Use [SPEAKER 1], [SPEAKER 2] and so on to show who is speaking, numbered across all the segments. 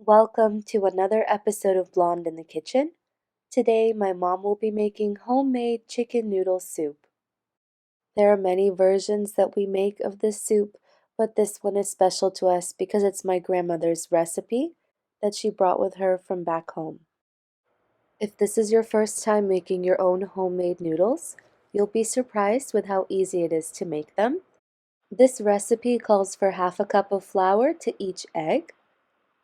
[SPEAKER 1] Welcome to another episode of Blonde in the Kitchen. Today, my mom will be making homemade chicken noodle soup. There are many versions that we make of this soup, but this one is special to us because it's my grandmother's recipe that she brought with her from back home. If this is your first time making your own homemade noodles, you'll be surprised with how easy it is to make them. This recipe calls for half a cup of flour to each egg.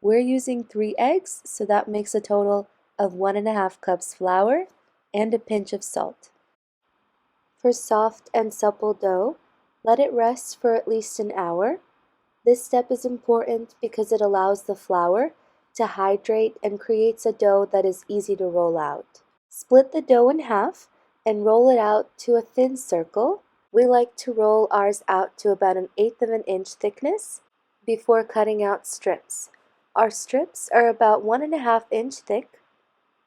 [SPEAKER 1] We're using 3 eggs, so that makes a total of 1½ cups flour and a pinch of salt. For soft and supple dough, let it rest for at least an hour. This step is important because it allows the flour to hydrate and creates a dough that is easy to roll out. Split the dough in half and roll it out to a thin circle. We like to roll ours out to about 1/8 of an inch thickness before cutting out strips. Our strips are about 1½ inch thick,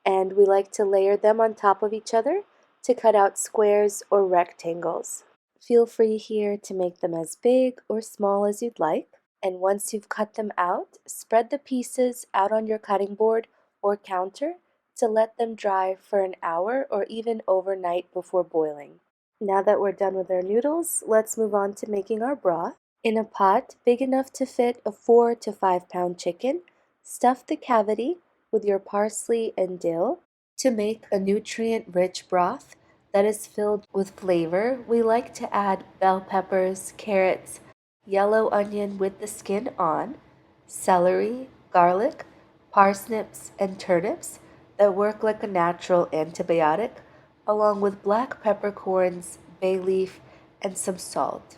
[SPEAKER 1] and we like to layer them on top of each other to cut out squares or rectangles. Feel free here to make them as big or small as you'd like, and once you've cut them out, spread the pieces out on your cutting board or counter to let them dry for an hour or even overnight before boiling. Now that we're done with our noodles, let's move on to making our broth. In a pot big enough to fit a 4 to 5 pound chicken, stuff the cavity with your parsley and dill. To make a nutrient-rich broth that is filled with flavor, we like to add bell peppers, carrots, yellow onion with the skin on, celery, garlic, parsnips, and turnips that work like a natural antibiotic, along with black peppercorns, bay leaf, and some salt.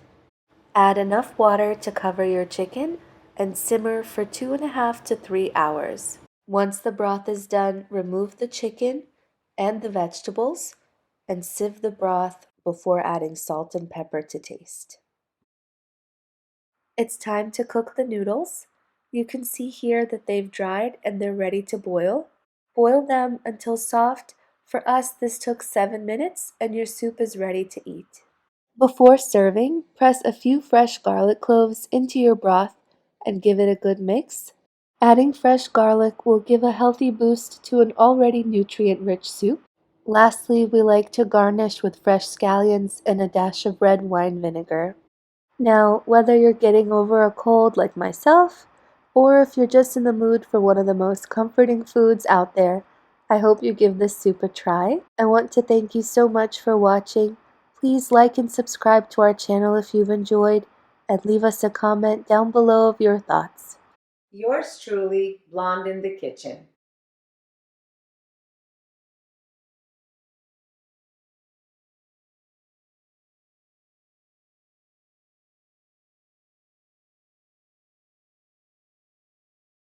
[SPEAKER 1] Add enough water to cover your chicken and simmer for 2½ to 3 hours. Once the broth is done, remove the chicken and the vegetables and sieve the broth before adding salt and pepper to taste. It's time to cook the noodles. You can see here that they've dried and they're ready to boil. Boil them until soft. For us, this took 7 minutes and your soup is ready to eat. Before serving, press a few fresh garlic cloves into your broth and give it a good mix. Adding fresh garlic will give a healthy boost to an already nutrient-rich soup. Lastly, we like to garnish with fresh scallions and a dash of red wine vinegar. Now, whether you're getting over a cold like myself, or if you're just in the mood for one of the most comforting foods out there, I hope you give this soup a try. I want to thank you so much for watching. Please like and subscribe to our channel if you've enjoyed, and leave us a comment down below of your thoughts.
[SPEAKER 2] Yours truly, Blonde in the Kitchen.